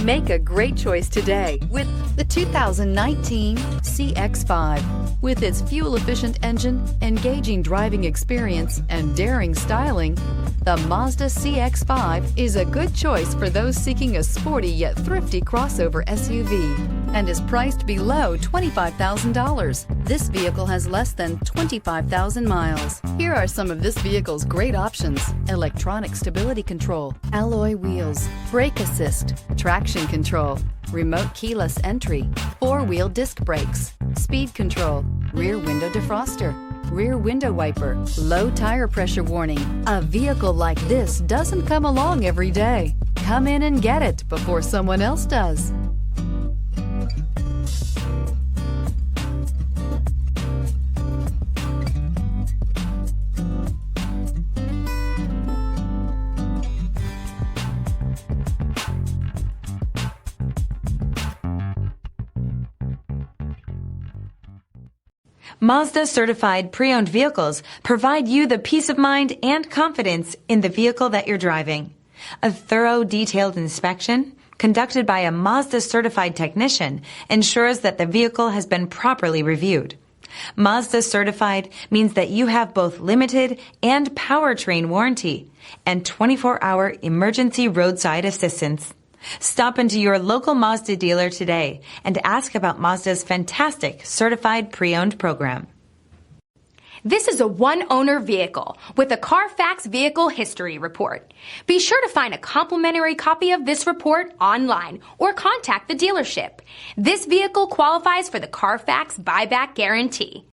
Make a great choice today with the 2019 CX-5. With its fuel-efficient engine, engaging driving experience, and daring styling, the Mazda CX-5 is a good choice for those seeking a sporty yet thrifty crossover SUV and is priced below $25,000. This vehicle has less than 25,000 miles. Here are some of this vehicle's great options: electronic stability control, alloy wheels, brake assist, traction control, remote keyless entry, four-wheel disc brakes, speed control, rear window defroster, rear window wiper, low tire pressure warning. A vehicle like this doesn't come along every day. Come in and get it before someone else does. Mazda certified pre-owned vehicles provide you the peace of mind and confidence in the vehicle that you're driving. A thorough, detailed inspection conducted by a Mazda certified technician ensures that the vehicle has been properly reviewed. Mazda certified means that you have both limited and powertrain warranty and 24-hour emergency roadside assistance. Stop into your local Mazda dealer today and ask about Mazda's fantastic certified pre-owned program. This is a one-owner vehicle with a Carfax Vehicle History Report. Be sure to find a complimentary copy of this report online or contact the dealership. This vehicle qualifies for the Carfax Buyback Guarantee.